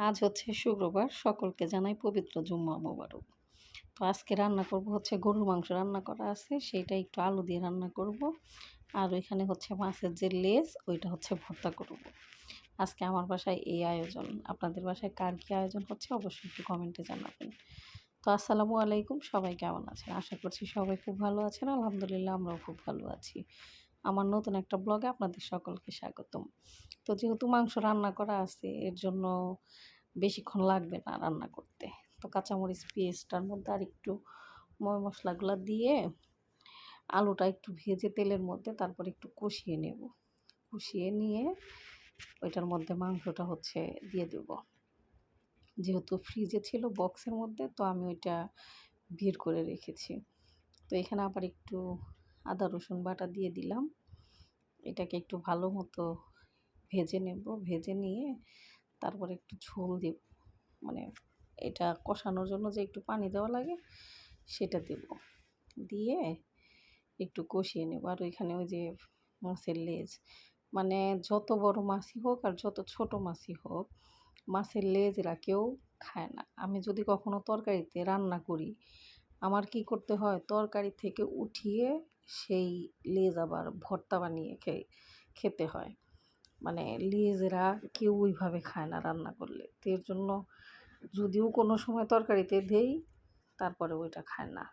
আজ হচ্ছে শুক্রবার। সকলকে জানাই পবিত্র জুম্মা মোবারক। তো আজকে রান্না করব হচ্ছে গরুর মাংস রান্না করা আছে, সেইটা একটু আলু দিয়ে রান্না করব। আর ওইখানে হচ্ছে মাছের যে লেজ, ওইটা হচ্ছে ভর্তা করব। আজকে আমার বাসায় এই আয়োজন। আপনাদের বাসায় কার কী আয়োজন হচ্ছে অবশ্যই একটু কমেন্টে জানাবেন। তো আসসালামু আলাইকুম, সবাই কেমন আছেন? আশা করছি সবাই খুব ভালো আছেন। আলহামদুলিল্লাহ আমরাও খুব ভালো আছি। আমার নতুন একটা ব্লগে আপনাদের সকলকে স্বাগতম। তো যেহেতু মাংস রান্না করা আছে, এর জন্য বেশিক্ষণ লাগবে না রান্না করতে। তো কাঁচামরিচ পেস্টটার মধ্যে আর একটু মশলাগুলো দিয়ে আলুটা একটু ভেজে তেলের মধ্যে তারপর একটু কষিয়ে নেব। কষিয়ে নিয়ে ওইটার মধ্যে মাংসটা হচ্ছে দিয়ে দেব। যেহেতু ফ্রিজে ছিল বক্সের মধ্যে, তো আমি ওইটা বের করে রেখেছি। তো এখানে আবার একটু আদা রসুন বাটা দিয়ে দিলাম। এটাকে একটু ভালো মতো ভেজে নেব। ভেজে নিয়ে তারপরে একটু ঝোল দেব, মানে এটা কষানোর জন্য যে একটু পানি দেওয়া লাগে সেটা দেব। দিয়ে একটু কষিয়ে নেব। আর ওইখানে ওই যে মাছের লেজ, মানে যত বড় মাছই হোক আর যত ছোট মাছই হোক, মাছের লেজ এরা কেউ খায় না। আমি যদি কখনো তরকারিতে রান্না করি, আমার কি করতে হয়, তরকারি থেকে উঠিয়ে সেই লেজ আবার ভর্তা বানিয়ে খেতে হয়। মানে লেজ এরা কেউ ওইভাবে খায় না রান্না করলে। তো এর জন্য যদিও কোনো সময় তরকারিতে দেই, তারপরে ওইটা খায় না।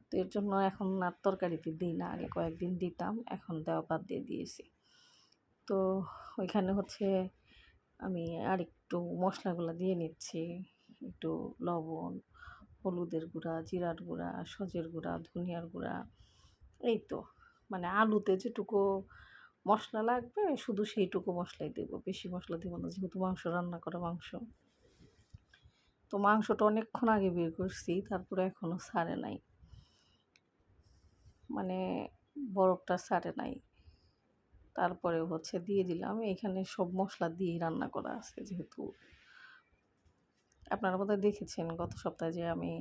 তো এর জন্য এখন আর তরকারিতে দিই না। আগে কয়েকদিন দিতাম, এখন দেওয়া বাদ দিয়ে দিয়েছি। তো ওইখানে হচ্ছে আমি আরেকটু মশলাগুলো দিয়ে নিচ্ছি। একটু লবণ, হলুদের গুঁড়া, জিরার গুঁড়া, সজের গুঁড়া, ধনিয়ার গুঁড়া, এই তো। মানে আলুতে যেটুকু মশলা লাগবে শুধু সেইটুকু মশলাই দেবো, বেশি মশলা দেবো না, যেহেতু মাংস রান্না করা মাংস। তো মাংসটা অনেকক্ষণ আগে বের করছি, তারপরে এখনও ছাড়ে নাই, মানে বরফটা ছাড়ে নাই। তারপরে হচ্ছে দিয়ে দিলাম। এখানে সব মশলা দিয়েই রান্না করা আছে, যেহেতু আপনারা বোধহয় দেখেছেন গত সপ্তাহে যে আমি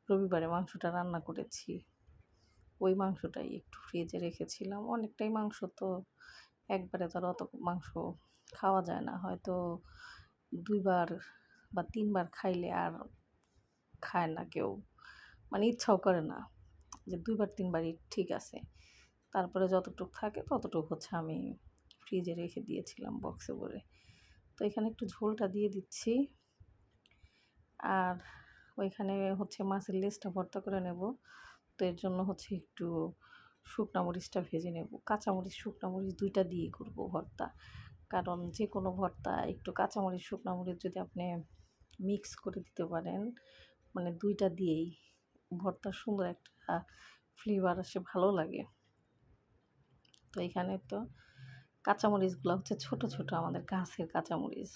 রবিবারে মাংসটা রান্না করেছি, ওই মাংসটাই একটু ফ্রিজে রেখেছিলাম। অনেকটাই মাংস, তো একবারে তার অত মাংস খাওয়া যায় না, হয়তো 2 বার বা 3 বার খাইলে আর খায় না কেউ, মানে ইচ্ছাও করে না। যে 2 বার 3 বারই ঠিক আছে। তারপরে যতটুক থাকে ততটুক হচ্ছে আমি ফ্রিজে রেখে দিয়েছিলাম বক্সে ভরে। তো এখানে একটু ঝোলটা দিয়ে দিচ্ছি। আর ওইখানে হচ্ছে মাছের লেজটা ভর্তা করে নেব। তো এর জন্য হচ্ছে একটু শুকনা মরিচটা ভেজে নেব। কাঁচামরিচ, শুকনা মরিচ 2 টা দিয়েই করব ভর্তা। কারণ যে কোনো ভর্তা একটু কাঁচামরিচ, শুকনা মরিচ যদি আপনি মিক্স করে দিতে পারেন, মানে 2 টা দিয়েই ভর্তার সুন্দর একটা ফ্লেভার আসে, ভালো লাগে। তো এখানে তো কাঁচামরিচগুলো হচ্ছে ছোট ছোট, আমাদের গাছের কাঁচামরিচ।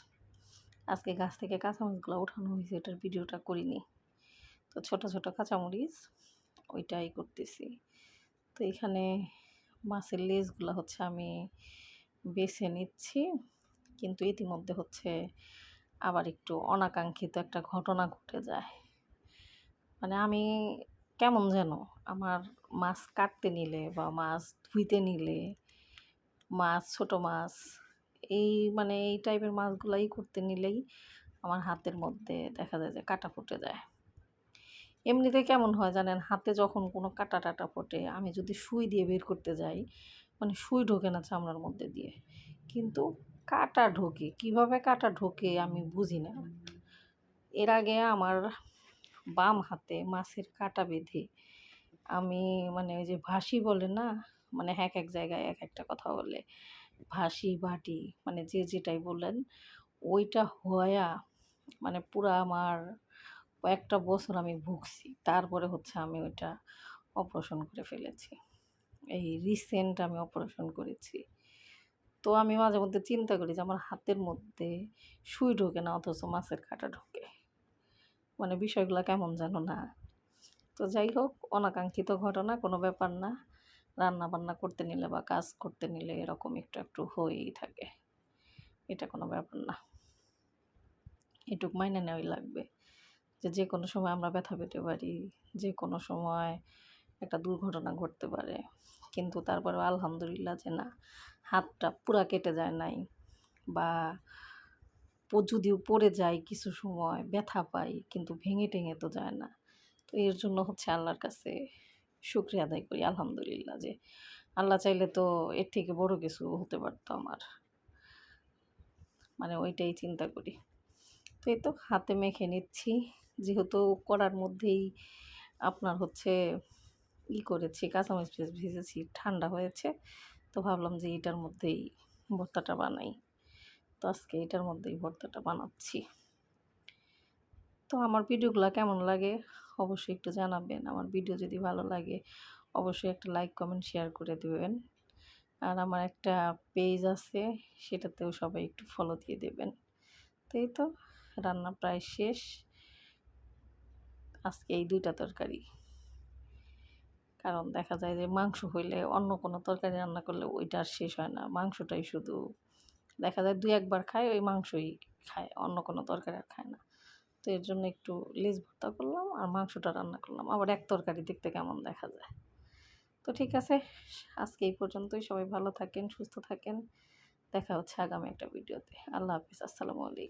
আজকে গাছ থেকে কাঁচামরিচগুলো ওঠানো হয়েছে, এটার ভিডিওটা করিনি। তো ছোট ছোট কাঁচামরিচ ওইটাই করতেছি। তো এখানে মাছের লেজগুলো হচ্ছে আমি বেছে নিচ্ছি, কিন্তু ইতিমধ্যে হচ্ছে আবার একটু অনাকাঙ্ক্ষিত একটা ঘটনা ঘটে যায়। মানে আমি কেমন যেন, আমার মাছ কাটতে নিলে বা মাছ ধুইতে নিলে, মাছ, ছোট মাছ, মানে এই টাইপের মাছগুলাই করতে নিলেই আমার হাতের মধ্যে দেখা যায় যে কাঁটা ফুটে যায়। এমনিতে কেমন হয় জানেন, হাতে যখন কোনো কাঁটা-টাটা ফোটে, আমি যদি সুই দিয়ে বের করতে যাই, মানে সুই ঢোকে না চামড়ার মধ্যে দিয়ে, কিন্তু কাঁটা ঢোকে। কীভাবে কাঁটা ঢোকে আমি বুঝি না। এর আগে আমার বাম হাতে মাছের কাঁটা বেঁধে আমি, মানে ওই যে ভাসি বলে না, মানে এক এক জায়গায় এক একটা কথা বলে, ভাসি, বাটি, মানে যে যেটাই বললেন, ওইটা হয়া মানে পুরা আমার কয়েকটা বছর আমি ভুগছি। তারপরে হচ্ছে আমি ওইটা অপারেশন করে ফেলেছি। এই রিসেন্ট আমি অপারেশন করেছি। তো আমি মাঝে মধ্যে চিন্তা করি যে আমার হাতের মধ্যে সুই ঢোকে না, অথচ মাছের কাঁটা ঢোকে। মানে বিষয়গুলো কেমন যেন না। তো যাই হোক, অনাকাঙ্ক্ষিত ঘটনা, কোনো ব্যাপার না। রান্না বান্না করতে নিলে বা কাজ করতে নিলে এরকম একটু একটু হয়েই থাকে। এটা কোনো ব্যাপার না। এটুক মাইনে নেওয়াই লাগবে যে যে কোনো সময় আমরা ব্যথা পেতে পারি, যে কোনো সময় একটা দুর্ঘটনা ঘটতে পারে। কিন্তু তারপরেও আলহামদুলিল্লাহ যে না, হাতটা পুরা কেটে যায় নাই, বা যদিও পড়ে যাই কিছু সময় ব্যথা পাই, কিন্তু ভেঙে টেঙে তো যায় না। তো এর জন্য হচ্ছে আল্লাহর কাছে শুকরিয়া আদায় করি আলহামদুলিল্লাহ, যে আল্লাহ চাইলে তো এর থেকে বড় কিছু হতে পারতো আমার। মানে ওইটাই চিন্তা করি। তো এই তো হাতে মেখে নিচ্ছি, যেহেতু করার মধ্যেই আপনার হচ্ছে করেছি, কাঁচামরিচ ভেজেছি, ঠান্ডা হয়েছে। তো ভাবলাম যে এটার মধ্যেই ভর্তাটা বানাই। তো আজকে এটার মধ্যেই ভর্তাটা বানাচ্ছি। তো আমার ভিডিওগুলো কেমন লাগে অবশ্যই একটু জানাবেন। আমার ভিডিও যদি ভালো লাগে অবশ্যই একটা লাইক, কমেন্ট, শেয়ার করে দেবেন। আর আমার একটা পেজ আছে, সেটাতেও সবাই একটু ফলো দিয়ে দেবেন। তো এই তো রান্না প্রায় শেষ। আজকে এই ২টা তরকারি। কারণ দেখা যায় যে মাংস হইলে অন্য কোনো তরকারি রান্না করলে ওইটা আর শেষ হয় না। মাংসটাই শুধু দেখা যায় ২-১ বার খায়, ওই মাংসই খায়, অন্য কোনো তরকারি আর খায় না। তো এর জন্য একটু লেজ ভর্তা করলাম আর মাংসটা রান্না করলাম। আবার এক তরকারি দেখতে কেমন দেখা যায়। তো ঠিক আছে, আজকে এই পর্যন্তই। সবাই ভালো থাকেন, সুস্থ থাকেন। দেখা হচ্ছে আগামী একটা ভিডিওতে। আল্লাহ হাফিজ। আসসালামু আলাইকুম।